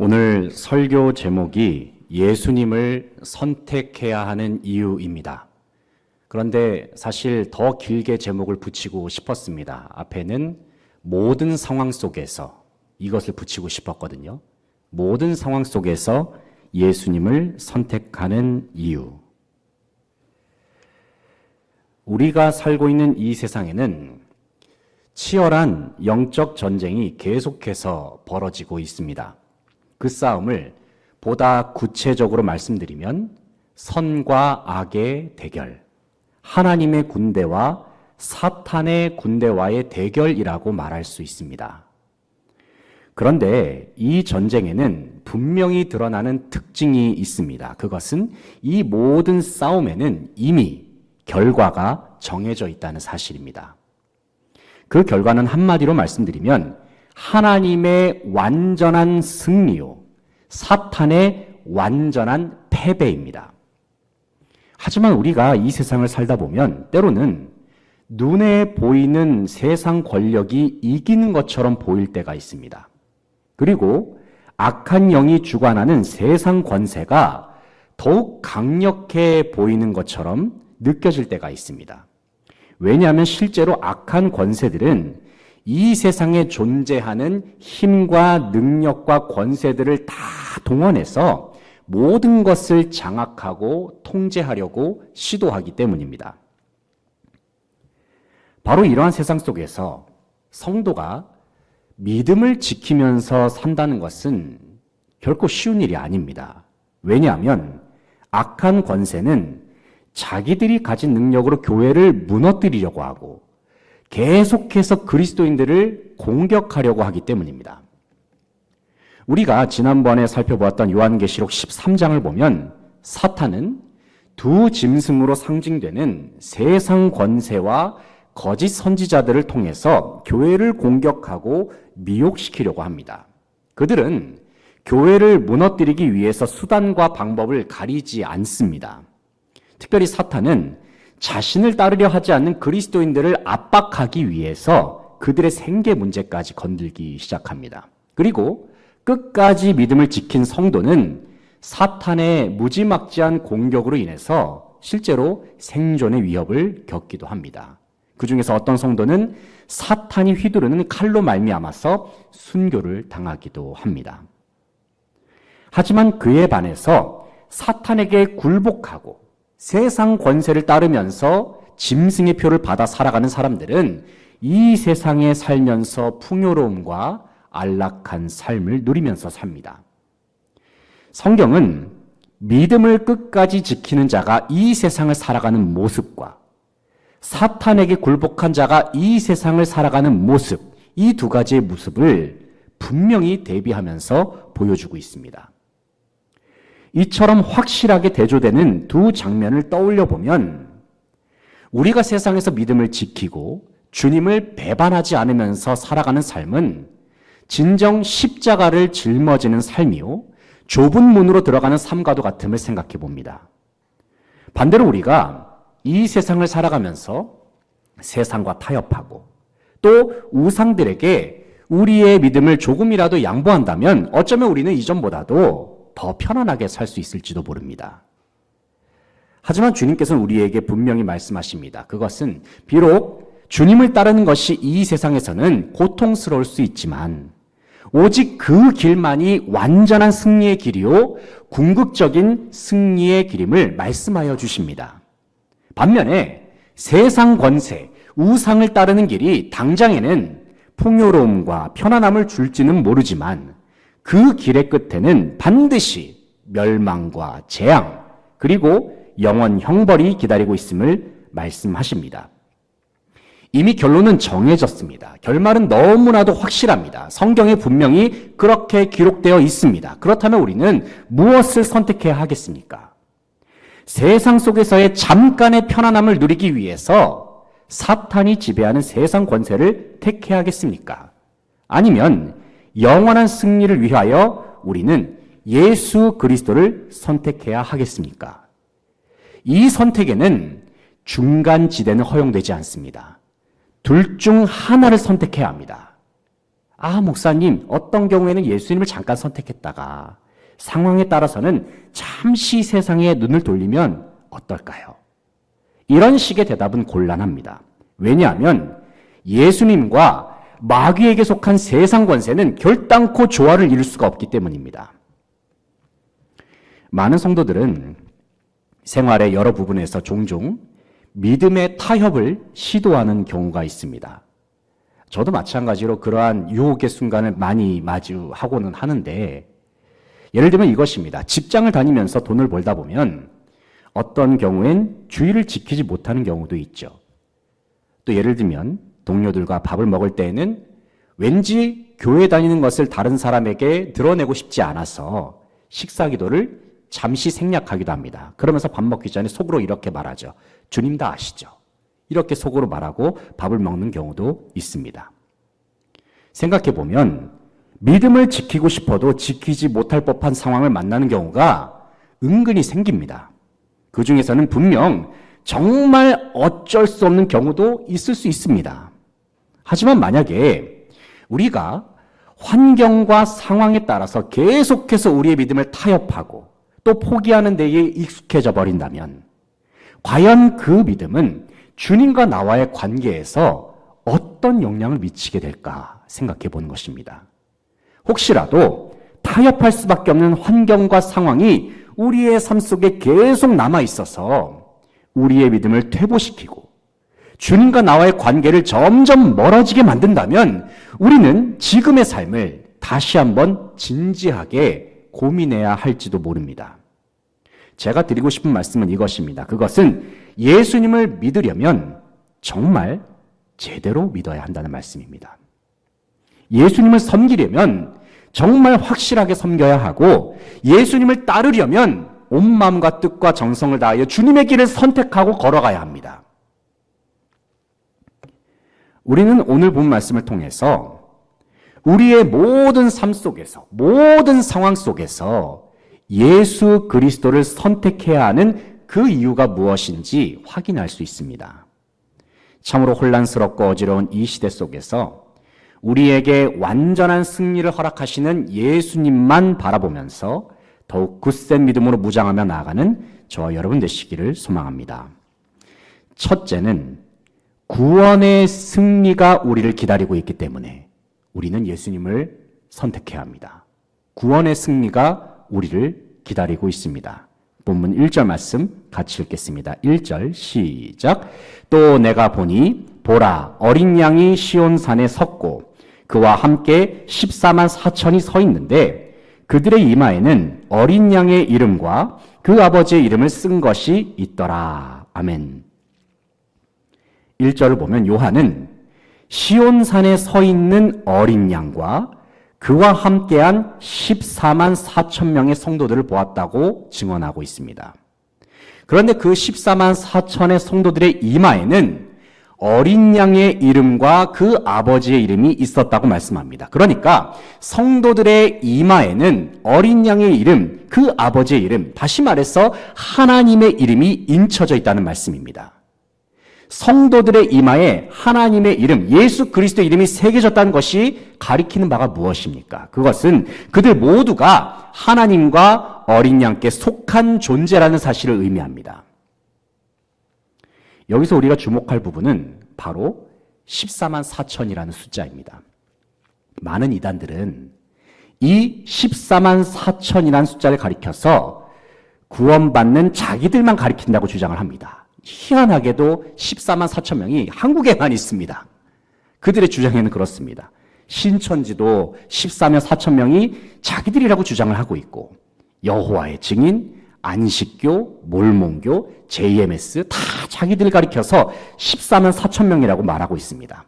오늘 설교 제목이 예수님을 선택해야 하는 이유입니다. 그런데 사실 더 길게 제목을 붙이고 싶었습니다. 앞에는 모든 상황 속에서 이것을 붙이고 싶었거든요. 모든 상황 속에서 예수님을 선택하는 이유. 우리가 살고 있는 이 세상에는 치열한 영적 전쟁이 계속해서 벌어지고 있습니다. 그 싸움을 보다 구체적으로 말씀드리면 선과 악의 대결, 하나님의 군대와 사탄의 군대와의 대결이라고 말할 수 있습니다. 그런데 이 전쟁에는 분명히 드러나는 특징이 있습니다. 그것은 이 모든 싸움에는 이미 결과가 정해져 있다는 사실입니다. 그 결과는 한마디로 말씀드리면 하나님의 완전한 승리요, 사탄의 완전한 패배입니다. 하지만 우리가 이 세상을 살다 보면 때로는 눈에 보이는 세상 권력이 이기는 것처럼 보일 때가 있습니다. 그리고 악한 영이 주관하는 세상 권세가 더욱 강력해 보이는 것처럼 느껴질 때가 있습니다. 왜냐하면 실제로 악한 권세들은 이 세상에 존재하는 힘과 능력과 권세들을 다 동원해서 모든 것을 장악하고 통제하려고 시도하기 때문입니다. 바로 이러한 세상 속에서 성도가 믿음을 지키면서 산다는 것은 결코 쉬운 일이 아닙니다. 왜냐하면 악한 권세는 자기들이 가진 능력으로 교회를 무너뜨리려고 하고 계속해서 그리스도인들을 공격하려고 하기 때문입니다. 우리가 지난번에 살펴보았던 요한계시록 13장을 보면 사탄은 두 짐승으로 상징되는 세상 권세와 거짓 선지자들을 통해서 교회를 공격하고 미혹시키려고 합니다. 그들은 교회를 무너뜨리기 위해서 수단과 방법을 가리지 않습니다. 특별히 사탄은 자신을 따르려 하지 않는 그리스도인들을 압박하기 위해서 그들의 생계 문제까지 건들기 시작합니다. 그리고 끝까지 믿음을 지킨 성도는 사탄의 무지막지한 공격으로 인해서 실제로 생존의 위협을 겪기도 합니다. 그 중에서 어떤 성도는 사탄이 휘두르는 칼로 말미암아서 순교를 당하기도 합니다. 하지만 그에 반해서 사탄에게 굴복하고 세상 권세를 따르면서 짐승의 표를 받아 살아가는 사람들은 이 세상에 살면서 풍요로움과 안락한 삶을 누리면서 삽니다. 성경은 믿음을 끝까지 지키는 자가 이 세상을 살아가는 모습과 사탄에게 굴복한 자가 이 세상을 살아가는 모습, 이 두 가지의 모습을 분명히 대비하면서 보여주고 있습니다. 이처럼 확실하게 대조되는 두 장면을 떠올려 보면 우리가 세상에서 믿음을 지키고 주님을 배반하지 않으면서 살아가는 삶은 진정 십자가를 짊어지는 삶이요, 좁은 문으로 들어가는 삶과도 같음을 생각해 봅니다. 반대로 우리가 이 세상을 살아가면서 세상과 타협하고 또 우상들에게 우리의 믿음을 조금이라도 양보한다면 어쩌면 우리는 이전보다도 더 편안하게 살 수 있을지도 모릅니다. 하지만 주님께서는 우리에게 분명히 말씀하십니다. 그것은 비록 주님을 따르는 것이 이 세상에서는 고통스러울 수 있지만 오직 그 길만이 완전한 승리의 길이요 궁극적인 승리의 길임을 말씀하여 주십니다. 반면에 세상 권세, 우상을 따르는 길이 당장에는 풍요로움과 편안함을 줄지는 모르지만 그 길의 끝에는 반드시 멸망과 재앙, 그리고 영원 형벌이 기다리고 있음을 말씀하십니다. 이미 결론은 정해졌습니다. 결말은 너무나도 확실합니다. 성경에 분명히 그렇게 기록되어 있습니다. 그렇다면 우리는 무엇을 선택해야 하겠습니까? 세상 속에서의 잠깐의 편안함을 누리기 위해서 사탄이 지배하는 세상 권세를 택해야겠습니까? 아니면 영원한 승리를 위하여 우리는 예수 그리스도를 선택해야 하겠습니까? 이 선택에는 중간 지대는 허용되지 않습니다. 둘 중 하나를 선택해야 합니다. 목사님, 어떤 경우에는 예수님을 잠깐 선택했다가 상황에 따라서는 잠시 세상에 눈을 돌리면 어떨까요? 이런 식의 대답은 곤란합니다. 왜냐하면 예수님과 마귀에게 속한 세상 권세는 결단코 조화를 이룰 수가 없기 때문입니다. 많은 성도들은 생활의 여러 부분에서 종종 믿음의 타협을 시도하는 경우가 있습니다. 저도 마찬가지로 그러한 유혹의 순간을 많이 마주하고는 하는데, 예를 들면 이것입니다. 직장을 다니면서 돈을 벌다 보면 어떤 경우엔 주의를 지키지 못하는 경우도 있죠. 또 예를 들면 동료들과 밥을 먹을 때에는 왠지 교회 다니는 것을 다른 사람에게 드러내고 싶지 않아서 식사 기도를 잠시 생략하기도 합니다. 그러면서 밥 먹기 전에 속으로 이렇게 말하죠. 주님 다 아시죠? 이렇게 속으로 말하고 밥을 먹는 경우도 있습니다. 생각해 보면 믿음을 지키고 싶어도 지키지 못할 법한 상황을 만나는 경우가 은근히 생깁니다. 그 중에서는 분명 정말 어쩔 수 없는 경우도 있을 수 있습니다. 하지만 만약에 우리가 환경과 상황에 따라서 계속해서 우리의 믿음을 타협하고 또 포기하는 데에 익숙해져 버린다면 과연 그 믿음은 주님과 나와의 관계에서 어떤 영향을 미치게 될까 생각해 보는 것입니다. 혹시라도 타협할 수밖에 없는 환경과 상황이 우리의 삶 속에 계속 남아 있어서 우리의 믿음을 퇴보시키고 주님과 나와의 관계를 점점 멀어지게 만든다면 우리는 지금의 삶을 다시 한번 진지하게 고민해야 할지도 모릅니다. 제가 드리고 싶은 말씀은 이것입니다. 그것은 예수님을 믿으려면 정말 제대로 믿어야 한다는 말씀입니다. 예수님을 섬기려면 정말 확실하게 섬겨야 하고, 예수님을 따르려면 온 마음과 뜻과 정성을 다하여 주님의 길을 선택하고 걸어가야 합니다. 우리는 오늘 본 말씀을 통해서 우리의 모든 삶 속에서, 모든 상황 속에서 예수 그리스도를 선택해야 하는 그 이유가 무엇인지 확인할 수 있습니다. 참으로 혼란스럽고 어지러운 이 시대 속에서 우리에게 완전한 승리를 허락하시는 예수님만 바라보면서 더욱 굳센 믿음으로 무장하며 나아가는 저와 여러분 되시기를 소망합니다. 첫째는 구원의 승리가 우리를 기다리고 있기 때문에 우리는 예수님을 선택해야 합니다. 구원의 승리가 우리를 기다리고 있습니다. 본문 1절 말씀 같이 읽겠습니다. 1절 시작. 또 내가 보니 보라 어린 양이 시온산에 섰고 그와 함께 14만 4천이 서 있는데 그들의 이마에는 어린 양의 이름과 그 아버지의 이름을 쓴 것이 있더라. 아멘. 1절을 보면 요한은 시온산에 서 있는 어린 양과 그와 함께한 14만 4천 명의 성도들을 보았다고 증언하고 있습니다. 그런데 그 14만 4천의 성도들의 이마에는 어린 양의 이름과 그 아버지의 이름이 있었다고 말씀합니다. 그러니까 성도들의 이마에는 어린 양의 이름, 그 아버지의 이름, 다시 말해서 하나님의 이름이 인쳐져 있다는 말씀입니다. 성도들의 이마에 하나님의 이름, 예수 그리스도의 이름이 새겨졌다는 것이 가리키는 바가 무엇입니까? 그것은 그들 모두가 하나님과 어린 양께 속한 존재라는 사실을 의미합니다. 여기서 우리가 주목할 부분은 바로 14만 4천이라는 숫자입니다. 많은 이단들은 이 14만 4천이라는 숫자를 가리켜서 구원받는 자기들만 가리킨다고 주장을 합니다. 희한하게도 14만 4천 명이 한국에만 있습니다. 그들의 주장에는 그렇습니다. 신천지도 14만 4천 명이 자기들이라고 주장을 하고 있고 여호와의 증인, 안식교, 몰몬교, JMS 다 자기들 가리켜서 14만 4천 명이라고 말하고 있습니다.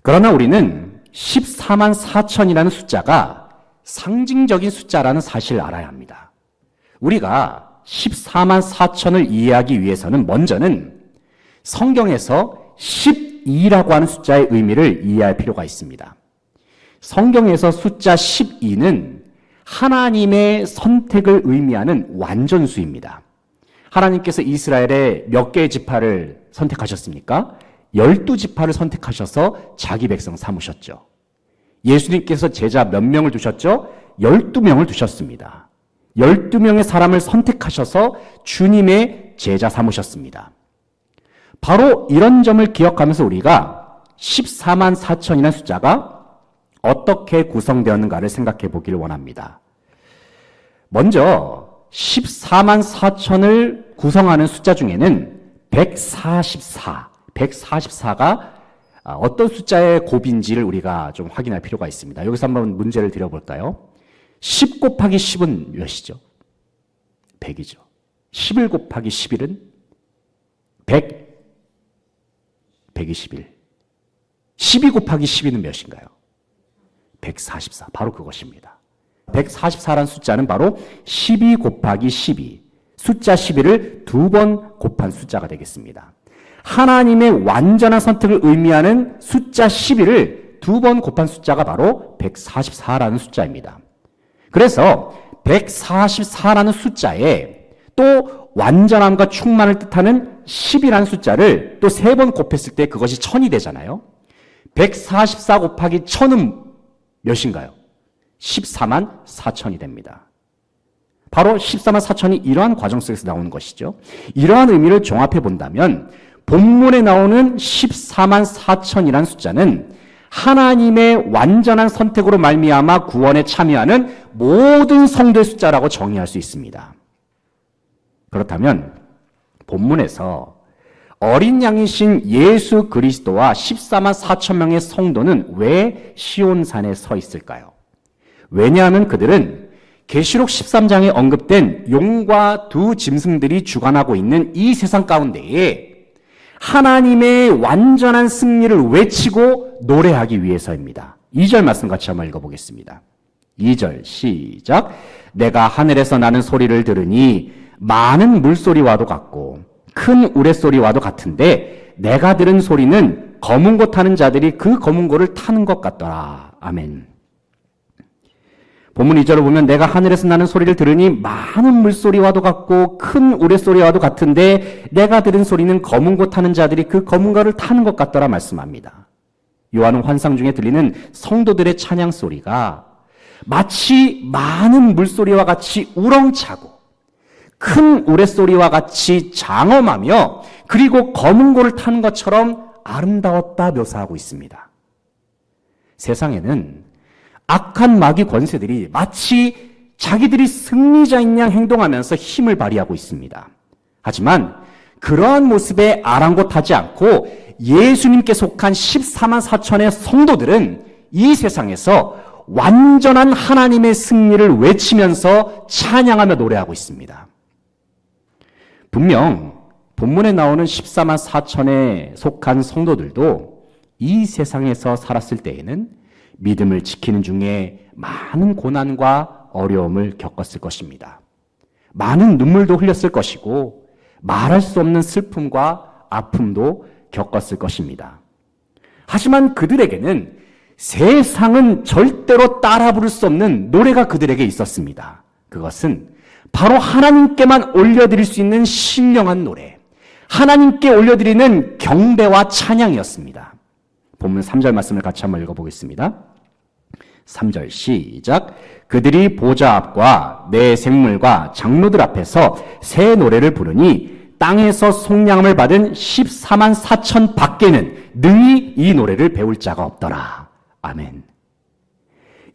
그러나 우리는 14만 4천이라는 숫자가 상징적인 숫자라는 사실을 알아야 합니다. 우리가 14만 4천을 이해하기 위해서는 먼저는 성경에서 12라고 하는 숫자의 의미를 이해할 필요가 있습니다. 성경에서 숫자 12는 하나님의 선택을 의미하는 완전수입니다. 하나님께서 이스라엘의 몇 개의 지파를 선택하셨습니까? 12지파를 선택하셔서 자기 백성 삼으셨죠. 예수님께서 제자 몇 명을 두셨죠? 12명을 두셨습니다. 12명의 사람을 선택하셔서 주님의 제자 삼으셨습니다. 바로 이런 점을 기억하면서 우리가 14만 4천이라는 숫자가 어떻게 구성되었는가를 생각해 보기를 원합니다. 먼저 14만 4천을 구성하는 숫자 중에는 144가 어떤 숫자의 곱인지를 우리가 좀 확인할 필요가 있습니다. 여기서 한번 문제를 드려볼까요? 10 곱하기 10은 몇이죠? 100이죠. 11 곱하기 11은 121. 12 곱하기 12는 몇인가요? 144. 바로 그것입니다. 144라는 숫자는 바로 12 곱하기 12. 숫자 12를 2번 곱한 숫자가 되겠습니다. 하나님의 완전한 선택을 의미하는 숫자 12를 2번 곱한 숫자가 바로 144라는 숫자입니다. 그래서 144라는 숫자에 또 완전함과 충만을 뜻하는 10이라는 숫자를 또 3번 곱했을 때 그것이 1000이 되잖아요. 144 곱하기 1000은 몇인가요? 14만 4천이 됩니다. 바로 14만 4천이 이러한 과정 속에서 나오는 것이죠. 이러한 의미를 종합해 본다면 본문에 나오는 14만 4천이라는 숫자는 하나님의 완전한 선택으로 말미암아 구원에 참여하는 모든 성도의 숫자라고 정의할 수 있습니다. 그렇다면 본문에서 어린 양이신 예수 그리스도와 14만 4천 명의 성도는 왜 시온산에 서 있을까요? 왜냐하면 그들은 계시록 13장에 언급된 용과 두 짐승들이 주관하고 있는 이 세상 가운데에 하나님의 완전한 승리를 외치고 노래하기 위해서입니다. 2절 말씀 같이 한번 읽어보겠습니다. 2절 시작. 내가 하늘에서 나는 소리를 들으니 많은 물소리와도 같고 큰 우레소리와도 같은데 내가 들은 소리는 검은 고 타는 자들이 그 검은 고를 타는 것 같더라. 아멘. 본문 2절을 보면 내가 하늘에서 나는 소리를 들으니 많은 물소리와도 같고 큰 우레소리와도 같은데 내가 들은 소리는 검은 고 타는 자들이 그 검은 고를 타는 것 같더라 말씀합니다. 요한은 환상 중에 들리는 성도들의 찬양 소리가 마치 많은 물소리와 같이 우렁차고 큰 우레소리와 같이 장엄하며 그리고 검은 고를 타는 것처럼 아름다웠다 묘사하고 있습니다. 세상에는 악한 마귀 권세들이 마치 자기들이 승리자인 양 행동하면서 힘을 발휘하고 있습니다. 하지만 그러한 모습에 아랑곳하지 않고 예수님께 속한 14만 4천의 성도들은 이 세상에서 완전한 하나님의 승리를 외치면서 찬양하며 노래하고 있습니다. 분명 본문에 나오는 14만 4천에 속한 성도들도 이 세상에서 살았을 때에는 믿음을 지키는 중에 많은 고난과 어려움을 겪었을 것입니다. 많은 눈물도 흘렸을 것이고 말할 수 없는 슬픔과 아픔도 겪었을 것입니다. 하지만 그들에게는 세상은 절대로 따라 부를 수 없는 노래가 그들에게 있었습니다. 그것은 바로 하나님께만 올려드릴 수 있는 신령한 노래, 하나님께 올려드리는 경배와 찬양이었습니다. 본문 3절 말씀을 같이 한번 읽어보겠습니다. 3절 시작. 그들이 보좌 앞과 내 생물과 장로들 앞에서 새 노래를 부르니 땅에서 속량함을 받은 14만 4천 밖에는 능히 이 노래를 배울 자가 없더라. 아멘.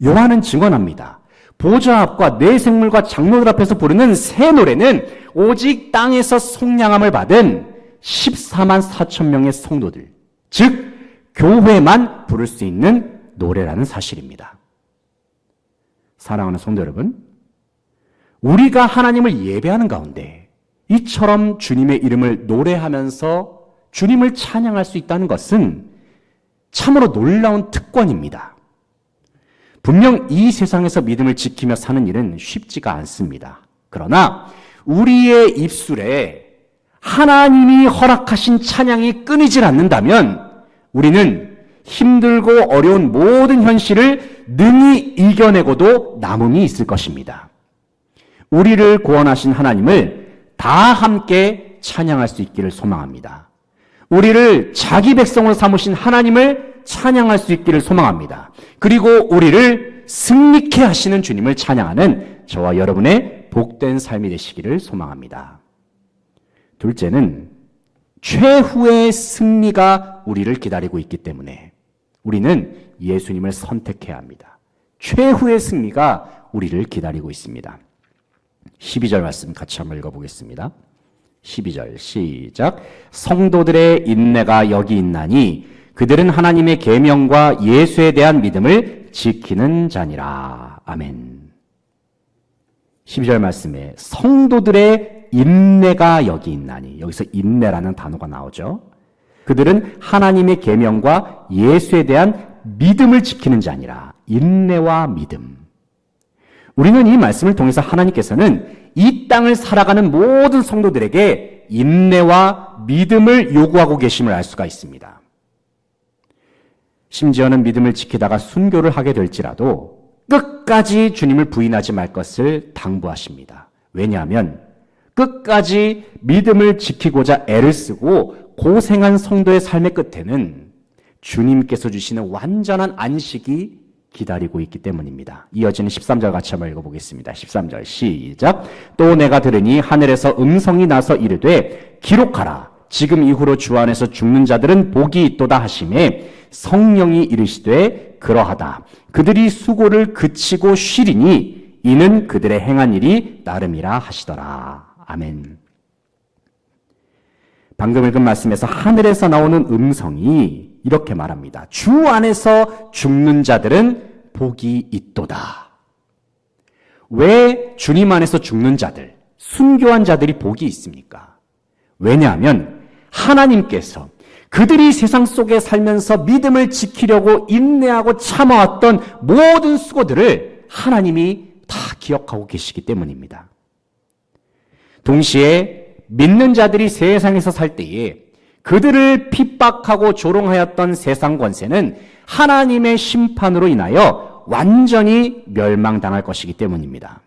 요한은 증언합니다. 보좌 앞과 내 생물과 장로들 앞에서 부르는 새 노래는 오직 땅에서 속량함을 받은 14만 4천 명의 성도들, 즉 교회만 부를 수 있는 노래라는 사실입니다. 사랑하는 성도 여러분, 우리가 하나님을 예배하는 가운데 이처럼 주님의 이름을 노래하면서 주님을 찬양할 수 있다는 것은 참으로 놀라운 특권입니다. 분명 이 세상에서 믿음을 지키며 사는 일은 쉽지가 않습니다. 그러나 우리의 입술에 하나님이 허락하신 찬양이 끊이질 않는다면 우리는 힘들고 어려운 모든 현실을 능히 이겨내고도 남음이 있을 것입니다. 우리를 구원하신 하나님을 다 함께 찬양할 수 있기를 소망합니다. 우리를 자기 백성으로 삼으신 하나님을 찬양할 수 있기를 소망합니다. 그리고 우리를 승리케 하시는 주님을 찬양하는 저와 여러분의 복된 삶이 되시기를 소망합니다. 둘째는 최후의 승리가 우리를 기다리고 있기 때문에 우리는 예수님을 선택해야 합니다. 최후의 승리가 우리를 기다리고 있습니다. 12절 말씀 같이 한번 읽어보겠습니다. 12절 시작. 성도들의 인내가 여기 있나니 그들은 하나님의 계명과 예수에 대한 믿음을 지키는 자니라. 아멘. 12절 말씀에 성도들의 인내가 여기 있나니, 여기서 인내라는 단어가 나오죠. 그들은 하나님의 계명과 예수에 대한 믿음을 지키는 자니라. 인내와 믿음. 우리는 이 말씀을 통해서 하나님께서는 이 땅을 살아가는 모든 성도들에게 인내와 믿음을 요구하고 계심을 알 수가 있습니다. 심지어는 믿음을 지키다가 순교를 하게 될지라도 끝까지 주님을 부인하지 말 것을 당부하십니다. 왜냐하면 끝까지 믿음을 지키고자 애를 쓰고 고생한 성도의 삶의 끝에는 주님께서 주시는 완전한 안식이 기다리고 있기 때문입니다. 이어지는 13절 같이 한번 읽어보겠습니다. 13절 시작. 또 내가 들으니 하늘에서 음성이 나서 이르되 기록하라. 지금 이후로 주 안에서 죽는 자들은 복이 있도다 하시매 성령이 이르시되 그러하다. 그들이 수고를 그치고 쉬리니 이는 그들의 행한 일이 나름이라 하시더라. 아멘. 방금 읽은 말씀에서 하늘에서 나오는 음성이 이렇게 말합니다. 주 안에서 죽는 자들은 복이 있도다. 왜 주님 안에서 죽는 자들, 순교한 자들이 복이 있습니까? 왜냐하면 하나님께서 그들이 세상 속에 살면서 믿음을 지키려고 인내하고 참아왔던 모든 수고들을 하나님이 다 기억하고 계시기 때문입니다. 동시에 믿는 자들이 세상에서 살 때에 그들을 핍박하고 조롱하였던 세상 권세는 하나님의 심판으로 인하여 완전히 멸망당할 것이기 때문입니다.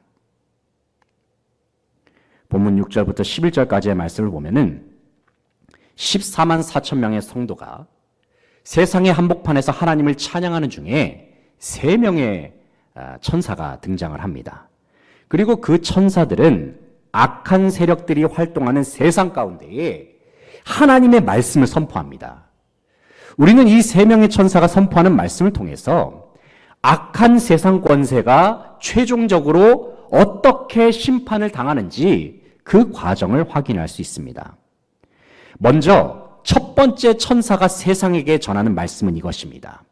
본문 6절부터 11절까지의 말씀을 보면은 14만 4천 명의 성도가 세상의 한복판에서 하나님을 찬양하는 중에 3명의 천사가 등장을 합니다. 그리고 그 천사들은 악한 세력들이 활동하는 세상 가운데에 하나님의 말씀을 선포합니다. 우리는 이 3명의 천사가 선포하는 말씀을 통해서 악한 세상 권세가 최종적으로 어떻게 심판을 당하는지 그 과정을 확인할 수 있습니다. 먼저 첫 번째 천사가 세상에게 전하는 말씀은 이것입니다.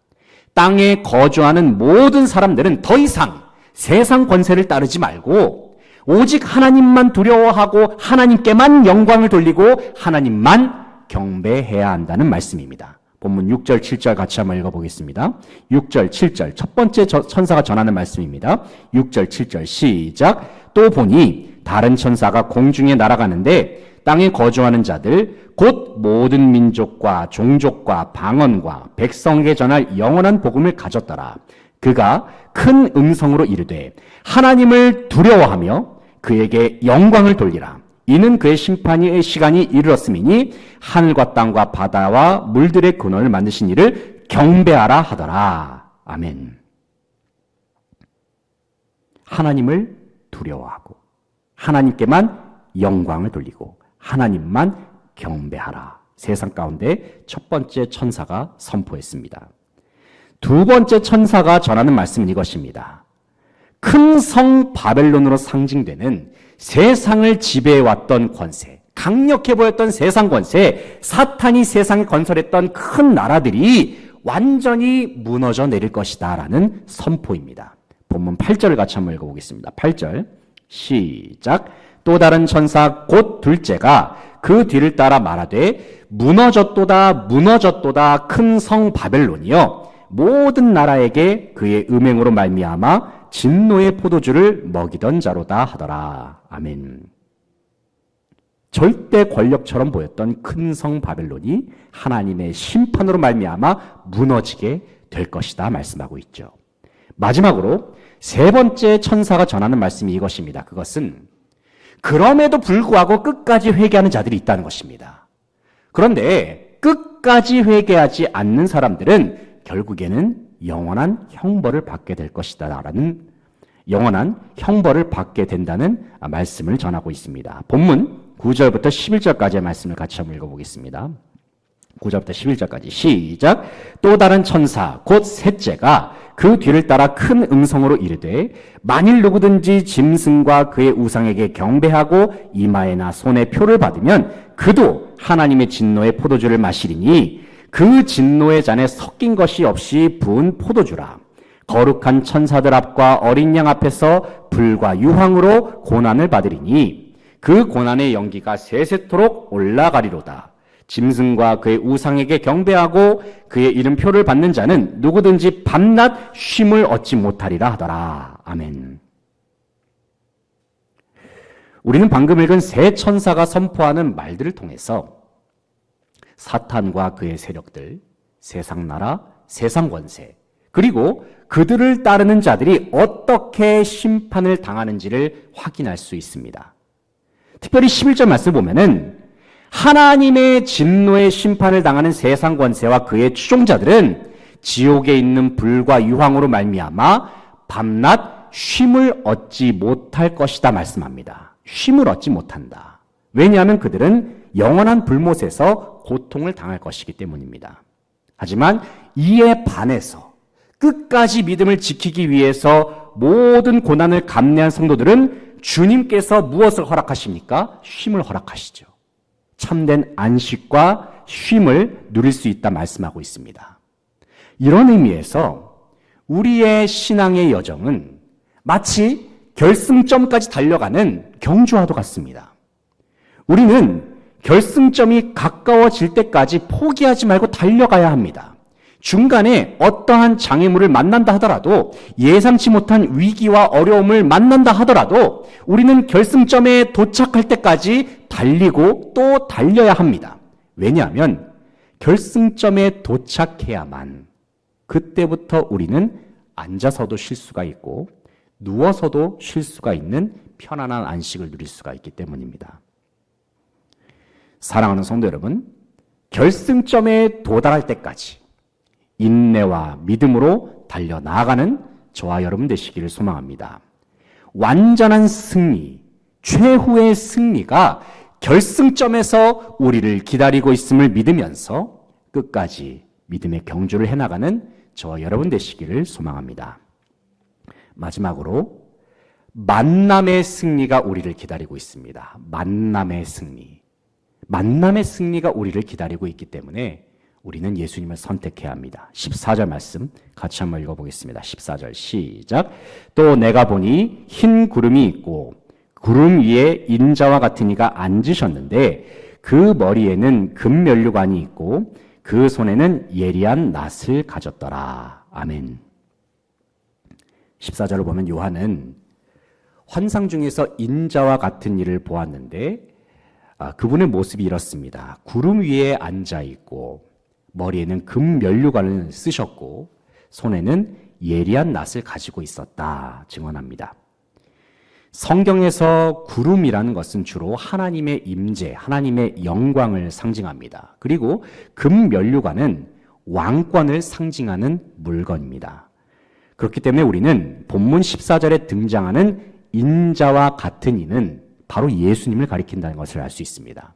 땅에 거주하는 모든 사람들은 더 이상 세상 권세를 따르지 말고 오직 하나님만 두려워하고 하나님께만 영광을 돌리고 하나님만 경배해야 한다는 말씀입니다. 본문 6절, 7절 같이 한번 읽어보겠습니다. 6절, 7절 첫 번째 천사가 전하는 말씀입니다. 6절, 7절 시작. 또 보니 다른 천사가 공중에 날아가는데 땅에 거주하는 자들 곧 모든 민족과 종족과 방언과 백성에게 전할 영원한 복음을 가졌더라. 그가 큰 음성으로 이르되 하나님을 두려워하며 그에게 영광을 돌리라. 이는 그의 심판의 시간이 이르렀음이니 하늘과 땅과 바다와 물들의 근원을 만드신 이를 경배하라 하더라. 아멘. 하나님을 두려워하고 하나님께만 영광을 돌리고 하나님만 경배하라. 세상 가운데 첫 번째 천사가 선포했습니다. 두 번째 천사가 전하는 말씀은 이것입니다. 큰 성 바벨론으로 상징되는 세상을 지배해왔던 권세, 강력해 보였던 세상 권세, 사탄이 세상에 건설했던 큰 나라들이 완전히 무너져 내릴 것이다 라는 선포입니다. 본문 8절을 같이 한번 읽어보겠습니다. 8절 시작. 또 다른 천사 곧 둘째가 그 뒤를 따라 말하되 무너졌도다 무너졌도다 큰 성 바벨론이여 모든 나라에게 그의 음행으로 말미암아 진노의 포도주를 먹이던 자로다 하더라. 아멘. 절대 권력처럼 보였던 큰 성 바벨론이 하나님의 심판으로 말미암아 무너지게 될 것이다 말씀하고 있죠. 마지막으로 세 번째 천사가 전하는 말씀이 이것입니다. 그것은 그럼에도 불구하고 끝까지 회개하는 자들이 있다는 것입니다. 그런데 끝까지 회개하지 않는 사람들은 결국에는 영원한 형벌을 받게 될 것이다라는 영원한 형벌을 받게 된다는 말씀을 전하고 있습니다. 본문 9절부터 11절까지의 말씀을 같이 한번 읽어보겠습니다. 9절부터 11절까지 시작. 또 다른 천사 곧 셋째가 그 뒤를 따라 큰 음성으로 이르되 만일 누구든지 짐승과 그의 우상에게 경배하고 이마에나 손에 표를 받으면 그도 하나님의 진노의 포도주를 마시리니 그 진노의 잔에 섞인 것이 없이 부은 포도주라. 거룩한 천사들 앞과 어린 양 앞에서 불과 유황으로 고난을 받으리니 그 고난의 연기가 세세토록 올라가리로다. 짐승과 그의 우상에게 경배하고 그의 이름표를 받는 자는 누구든지 밤낮 쉼을 얻지 못하리라 하더라. 아멘. 우리는 방금 읽은 세 천사가 선포하는 말들을 통해서 사탄과 그의 세력들, 세상 나라, 세상 권세, 그리고 그들을 따르는 자들이 어떻게 심판을 당하는지를 확인할 수 있습니다. 특별히 11절 말씀을 보면은 하나님의 진노의 심판을 당하는 세상 권세와 그의 추종자들은 지옥에 있는 불과 유황으로 말미암아 밤낮 쉼을 얻지 못할 것이다 말씀합니다. 쉼을 얻지 못한다. 왜냐하면 그들은 영원한 불못에서 고통을 당할 것이기 때문입니다. 하지만 이에 반해서 끝까지 믿음을 지키기 위해서 모든 고난을 감내한 성도들은 주님께서 무엇을 허락하십니까? 쉼을 허락하시죠. 참된 안식과 쉼을 누릴 수 있다 말씀하고 있습니다. 이런 의미에서 우리의 신앙의 여정은 마치 결승점까지 달려가는 경주와도 같습니다. 우리는 결승점이 가까워질 때까지 포기하지 말고 달려가야 합니다. 중간에 어떠한 장애물을 만난다 하더라도, 예상치 못한 위기와 어려움을 만난다 하더라도 우리는 결승점에 도착할 때까지 달리고 또 달려야 합니다. 왜냐하면 결승점에 도착해야만 그때부터 우리는 앉아서도 쉴 수가 있고 누워서도 쉴 수가 있는 편안한 안식을 누릴 수가 있기 때문입니다. 사랑하는 성도 여러분, 결승점에 도달할 때까지 인내와 믿음으로 달려나가는 저와 여러분 되시기를 소망합니다. 완전한 승리, 최후의 승리가 결승점에서 우리를 기다리고 있음을 믿으면서 끝까지 믿음의 경주를 해나가는 저와 여러분 되시기를 소망합니다. 마지막으로 만남의 승리가 우리를 기다리고 있습니다. 만남의 승리. 만남의 승리가 우리를 기다리고 있기 때문에 우리는 예수님을 선택해야 합니다. 14절 말씀 같이 한번 읽어보겠습니다. 14절 시작. 또 내가 보니 흰 구름이 있고 구름 위에 인자와 같은 이가 앉으셨는데 그 머리에는 금면류관이 있고 그 손에는 예리한 낫을 가졌더라. 아멘. 14절을 보면 요한은 환상 중에서 인자와 같은 이를 보았는데 그분의 모습이 이렇습니다. 구름 위에 앉아 있고 머리에는 금면류관을 쓰셨고 손에는 예리한 낫을 가지고 있었다 증언합니다. 성경에서 구름이라는 것은 주로 하나님의 임재, 하나님의 영광을 상징합니다. 그리고 금면류관은 왕권을 상징하는 물건입니다. 그렇기 때문에 우리는 본문 14절에 등장하는 인자와 같은 이는 바로 예수님을 가리킨다는 것을 알 수 있습니다.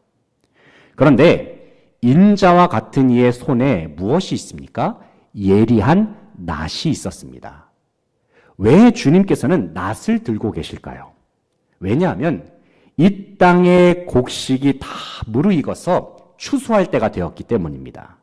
그런데 인자와 같은 이의 손에 무엇이 있습니까? 예리한 낫이 있었습니다. 왜 주님께서는 낫을 들고 계실까요? 왜냐하면 이 땅의 곡식이 다 무르익어서 추수할 때가 되었기 때문입니다.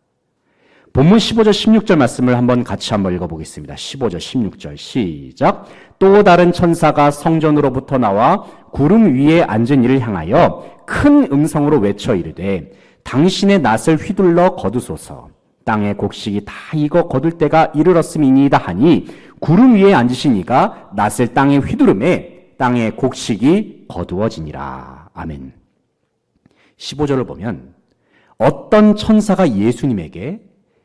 본문 15절 16절 말씀을 같이 한번 읽어보겠습니다. 15절 16절 시작. 또 다른 천사가 성전으로부터 나와 구름 위에 앉은 이를 향하여 큰 음성으로 외쳐 이르되 당신의 낫을 휘둘러 거두소서. 땅의 곡식이 다 익어 거둘 때가 이르렀음이니이다 하니 구름 위에 앉으신 이가 낫을 땅에 휘두르매 땅의 곡식이 거두어지니라. 아멘. 15절을 보면 어떤 천사가 예수님에게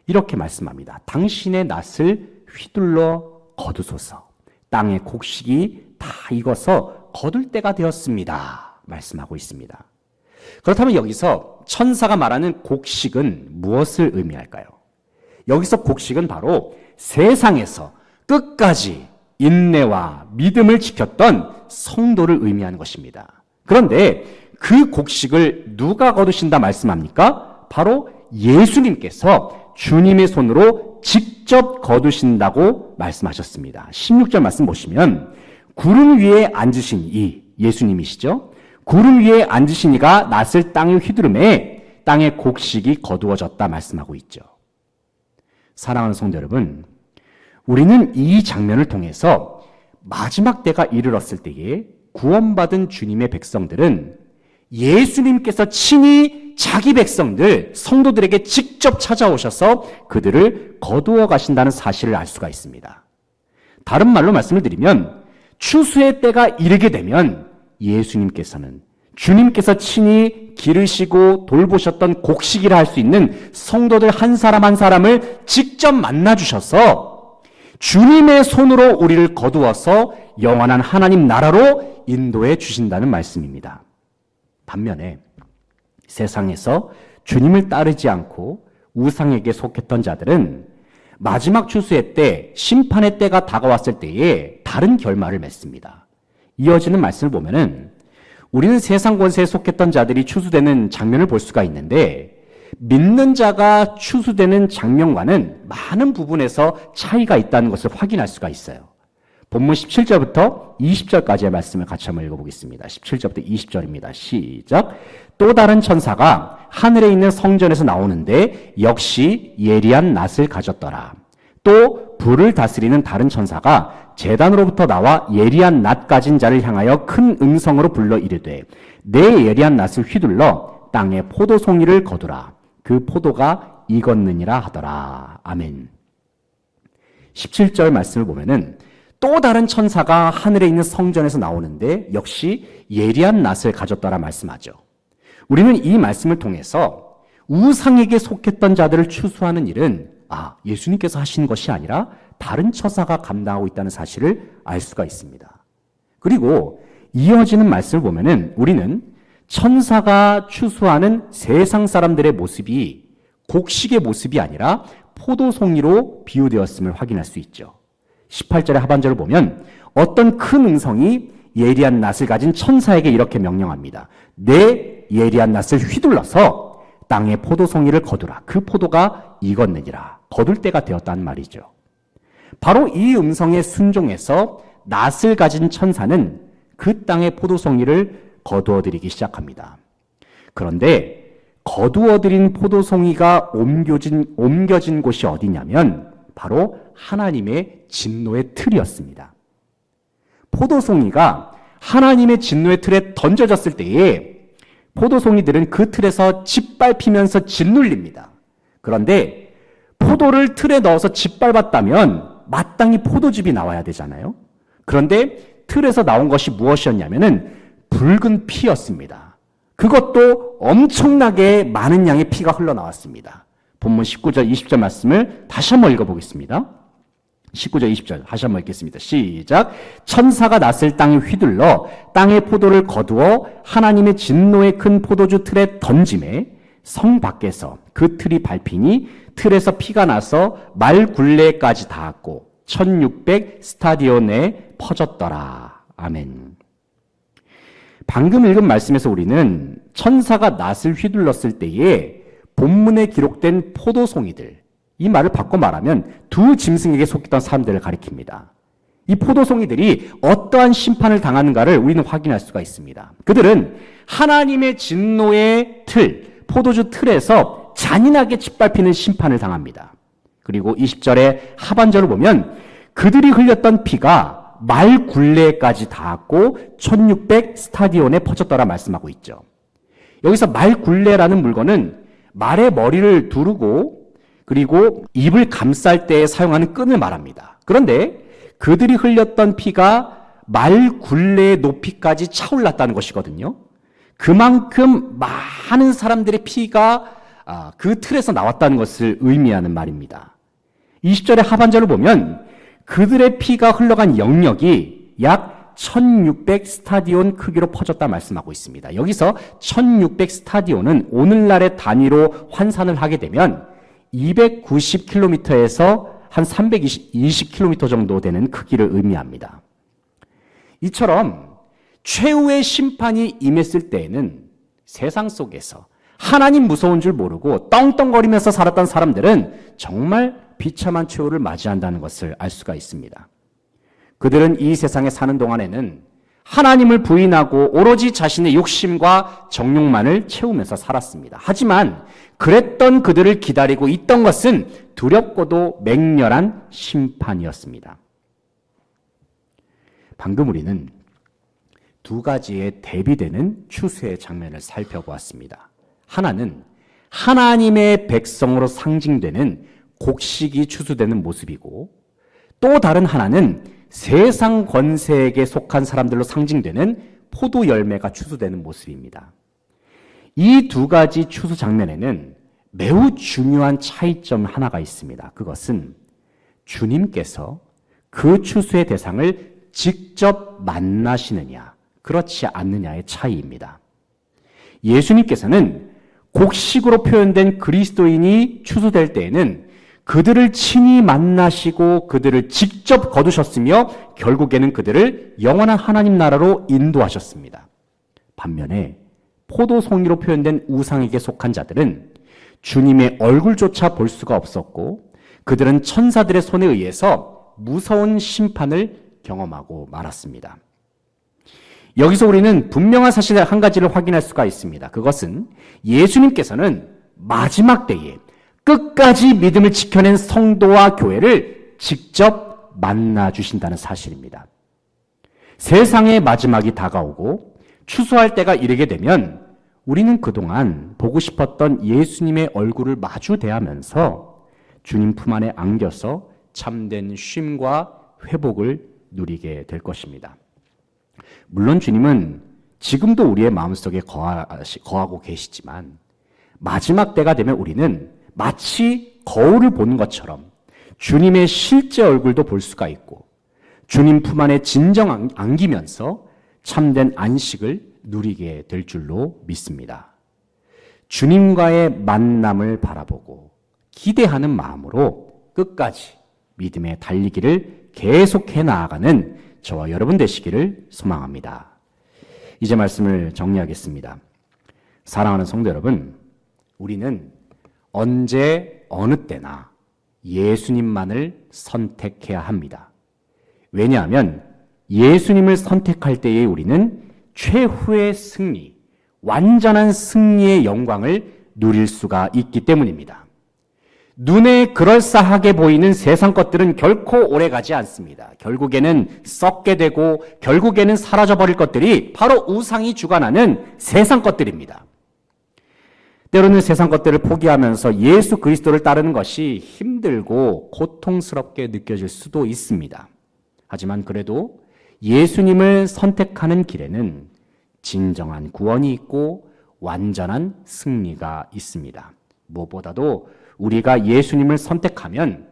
이렇게 말씀합니다. 당신의 낫을 휘둘러 거두소서. 땅의 곡식이 다 익어서 거둘 때가 되었습니다. 말씀하고 있습니다. 그렇다면 여기서 천사가 말하는 곡식은 무엇을 의미할까요? 여기서 곡식은 바로 세상에서 끝까지 인내와 믿음을 지켰던 성도를 의미하는 것입니다. 그런데 그 곡식을 누가 거두신다 말씀합니까? 바로 예수님께서 주님의 손으로 직접 거두신다고 말씀하셨습니다. 16절 말씀 보시면 구름 위에 앉으신 이 예수님이시죠. 구름 위에 앉으신 이가 낫을 땅에 휘두르매 땅의 곡식이 거두어졌다 말씀하고 있죠. 사랑하는 성도 여러분, 우리는 이 장면을 통해서 마지막 때가 이르렀을 때에 구원받은 주님의 백성들은 예수님께서 친히 자기 백성들, 성도들에게 직접 찾아오셔서 그들을 거두어 가신다는 사실을 알 수가 있습니다. 다른 말로 말씀을 드리면 추수의 때가 이르게 되면 예수님께서는 주님께서 친히 기르시고 돌보셨던 곡식이라 할 수 있는 성도들 한 사람 한 사람을 직접 만나 주셔서 주님의 손으로 우리를 거두어서 영원한 하나님 나라로 인도해 주신다는 말씀입니다. 반면에 세상에서 주님을 따르지 않고 우상에게 속했던 자들은 마지막 추수의 때, 심판의 때가 다가왔을 때에 다른 결말을 맺습니다. 이어지는 말씀을 보면은 우리는 세상 권세에 속했던 자들이 추수되는 장면을 볼 수가 있는데 믿는 자가 추수되는 장면과는 많은 부분에서 차이가 있다는 것을 확인할 수가 있어요. 본문 17절부터 20절까지의 말씀을 같이 한번 읽어보겠습니다. 17절부터 20절입니다. 시작. 또 다른 천사가 하늘에 있는 성전에서 나오는데 역시 예리한 낫을 가졌더라. 또 불을 다스리는 다른 천사가 제단으로부터 나와 예리한 낫 가진 자를 향하여 큰 음성으로 불러 이르되 내 예리한 낫을 휘둘러 땅에 포도송이를 거두라. 그 포도가 익었느니라 하더라. 아멘. 17절 말씀을 보면은 또 다른 천사가 하늘에 있는 성전에서 나오는데 역시 예리한 낫을 가졌더라 말씀하죠. 우리는 이 말씀을 통해서 우상에게 속했던 자들을 추수하는 일은 예수님께서 하신 것이 아니라 다른 천사가 감당하고 있다는 사실을 알 수가 있습니다. 그리고 이어지는 말씀을 보면은 우리는 천사가 추수하는 세상 사람들의 모습이 곡식의 모습이 아니라 포도송이로 비유되었음을 확인할 수 있죠. 18절의 하반절을 보면 어떤 큰 음성이 예리한 낫을 가진 천사에게 이렇게 명령합니다. 내 예리한 낫을 휘둘러서 땅에 포도송이를 거두라. 그 포도가 익었느니라. 거둘 때가 되었다는 말이죠. 바로 이 음성에 순종해서 낫을 가진 천사는 그 땅의 포도송이를 거두어들이기 시작합니다. 그런데 거두어들인 포도송이가 옮겨진 곳이 어디냐면 바로 하나님의 진노의 틀이었습니다. 포도송이가 하나님의 진노의 틀에 던져졌을 때에 포도송이들은 그 틀에서 짓밟히면서 짓눌립니다. 그런데 포도를 틀에 넣어서 짓밟았다면 마땅히 포도즙이 나와야 되잖아요. 그런데 틀에서 나온 것이 무엇이었냐면은 붉은 피였습니다. 그것도 엄청나게 많은 양의 피가 흘러나왔습니다. 본문 19절, 20절 말씀을 다시 한번 읽어보겠습니다. 19절, 20절 다시 한번 읽겠습니다. 시작. 천사가 낫을 땅에 휘둘러 땅의 포도를 거두어 하나님의 진노의 큰 포도주 틀에 던짐에 성 밖에서 그 틀이 밟히니 틀에서 피가 나서 말 굴레까지 닿았고 1600 스타디온에 퍼졌더라. 아멘. 방금 읽은 말씀에서 우리는 천사가 낫을 휘둘렀을 때에 본문에 기록된 포도송이들, 이 말을 바꿔 말하면 두 짐승에게 속했던 사람들을 가리킵니다. 이 포도송이들이 어떠한 심판을 당하는가를 우리는 확인할 수가 있습니다. 그들은 하나님의 진노의 틀, 포도주 틀에서 잔인하게 짓밟히는 심판을 당합니다. 그리고 20절의 하반절을 보면 그들이 흘렸던 피가 말 굴레까지 닿았고 1600 스타디온에 퍼졌더라 말씀하고 있죠. 여기서 말 굴레라는 물건은 말의 머리를 두르고 그리고 입을 감쌀 때 사용하는 끈을 말합니다. 그런데 그들이 흘렸던 피가 말 굴레의 높이까지 차올랐다는 것이거든요. 그만큼 많은 사람들의 피가 그 틀에서 나왔다는 것을 의미하는 말입니다. 20절의 하반절을 보면 그들의 피가 흘러간 영역이 약 1600 스타디온 크기로 퍼졌다 말씀하고 있습니다. 여기서 1600 스타디온은 오늘날의 단위로 환산을 하게 되면 290km에서 한 320km 정도 되는 크기를 의미합니다. 이처럼 최후의 심판이 임했을 때에는 세상 속에서 하나님 무서운 줄 모르고 떵떵거리면서 살았던 사람들은 정말 비참한 최후를 맞이한다는 것을 알 수가 있습니다. 그들은 이 세상에 사는 동안에는 하나님을 부인하고 오로지 자신의 욕심과 정욕만을 채우면서 살았습니다. 하지만 그랬던 그들을 기다리고 있던 것은 두렵고도 맹렬한 심판이었습니다. 방금 우리는 두 가지의 대비되는 추수의 장면을 살펴보았습니다. 하나는 하나님의 백성으로 상징되는 곡식이 추수되는 모습이고, 또 다른 하나는 세상 권세에게 속한 사람들로 상징되는 포도 열매가 추수되는 모습입니다. 이 두 가지 추수 장면에는 매우 중요한 차이점 하나가 있습니다. 그것은 주님께서 그 추수의 대상을 직접 만나시느냐, 그렇지 않느냐의 차이입니다. 예수님께서는 곡식으로 표현된 그리스도인이 추수될 때에는 그들을 친히 만나시고 그들을 직접 거두셨으며 결국에는 그들을 영원한 하나님 나라로 인도하셨습니다. 반면에 포도송이로 표현된 우상에게 속한 자들은 주님의 얼굴조차 볼 수가 없었고 그들은 천사들의 손에 의해서 무서운 심판을 경험하고 말았습니다. 여기서 우리는 분명한 사실 한 가지를 확인할 수가 있습니다. 그것은 예수님께서는 마지막 때에 끝까지 믿음을 지켜낸 성도와 교회를 직접 만나 주신다는 사실입니다. 세상의 마지막이 다가오고 추수할 때가 이르게 되면 우리는 그동안 보고 싶었던 예수님의 얼굴을 마주 대하면서 주님 품 안에 안겨서 참된 쉼과 회복을 누리게 될 것입니다. 물론 주님은 지금도 우리의 마음속에 거하고 계시지만 마지막 때가 되면 우리는 마치 거울을 보는 것처럼 주님의 실제 얼굴도 볼 수가 있고 주님 품 안에 진정 안기면서 참된 안식을 누리게 될 줄로 믿습니다. 주님과의 만남을 바라보고 기대하는 마음으로 끝까지 믿음의 달리기를 계속해 나아가는 저와 여러분 되시기를 소망합니다. 이제 말씀을 정리하겠습니다. 사랑하는 성도 여러분, 우리는 언제 어느 때나 예수님만을 선택해야 합니다. 왜냐하면 예수님을 선택할 때에 우리는 최후의 승리, 완전한 승리의 영광을 누릴 수가 있기 때문입니다. 눈에 그럴싸하게 보이는 세상 것들은 결코 오래가지 않습니다. 결국에는 썩게 되고 결국에는 사라져버릴 것들이 바로 우상이 주관하는 세상 것들입니다. 때로는 세상 것들을 포기하면서 예수 그리스도를 따르는 것이 힘들고 고통스럽게 느껴질 수도 있습니다. 하지만 그래도 예수님을 선택하는 길에는 진정한 구원이 있고 완전한 승리가 있습니다. 무엇보다도 우리가 예수님을 선택하면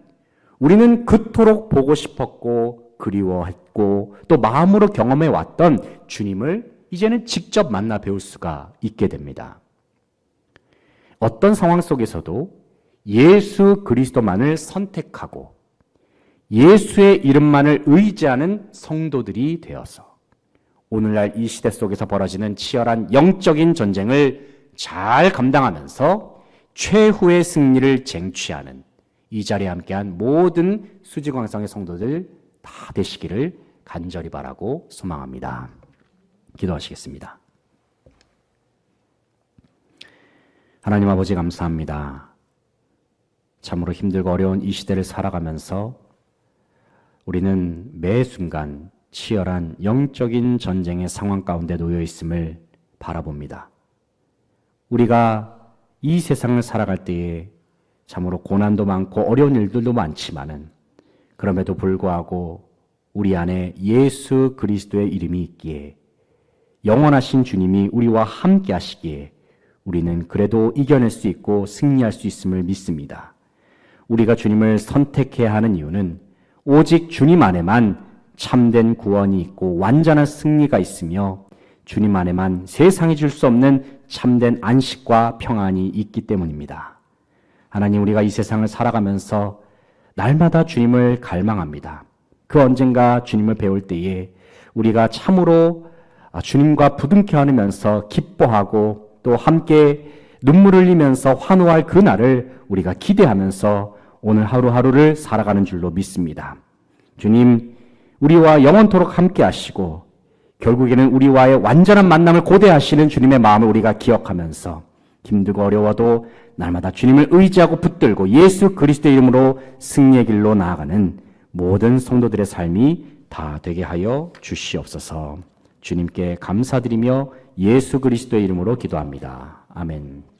우리는 그토록 보고 싶었고 그리워했고 또 마음으로 경험해 왔던 주님을 이제는 직접 만나 배울 수가 있게 됩니다. 어떤 상황 속에서도 예수 그리스도만을 선택하고 예수의 이름만을 의지하는 성도들이 되어서 오늘날 이 시대 속에서 벌어지는 치열한 영적인 전쟁을 잘 감당하면서 최후의 승리를 쟁취하는 이 자리에 함께한 모든 수지광성의 성도들 다 되시기를 간절히 바라고 소망합니다. 기도하시겠습니다. 하나님 아버지 감사합니다. 참으로 힘들고 어려운 이 시대를 살아가면서 우리는 매 순간 치열한 영적인 전쟁의 상황 가운데 놓여 있음을 바라봅니다. 우리가 이 세상을 살아갈 때에 참으로 고난도 많고 어려운 일들도 많지만은 그럼에도 불구하고 우리 안에 예수 그리스도의 이름이 있기에 영원하신 주님이 우리와 함께 하시기에 우리는 그래도 이겨낼 수 있고 승리할 수 있음을 믿습니다. 우리가 주님을 선택해야 하는 이유는 오직 주님 안에만 참된 구원이 있고 완전한 승리가 있으며 주님 안에만 세상이 줄 수 없는 참된 안식과 평안이 있기 때문입니다. 하나님, 우리가 이 세상을 살아가면서 날마다 주님을 갈망합니다. 그 언젠가 주님을 배울 때에 우리가 참으로 주님과 부둥켜 안으면서 기뻐하고 또 함께 눈물을 흘리면서 환호할 그 날을 우리가 기대하면서 오늘 하루하루를 살아가는 줄로 믿습니다. 주님, 우리와 영원토록 함께 하시고 결국에는 우리와의 완전한 만남을 고대하시는 주님의 마음을 우리가 기억하면서 힘들고 어려워도 날마다 주님을 의지하고 붙들고 예수 그리스도의 이름으로 승리의 길로 나아가는 모든 성도들의 삶이 다 되게 하여 주시옵소서. 주님께 감사드리며 예수 그리스도의 이름으로 기도합니다. 아멘.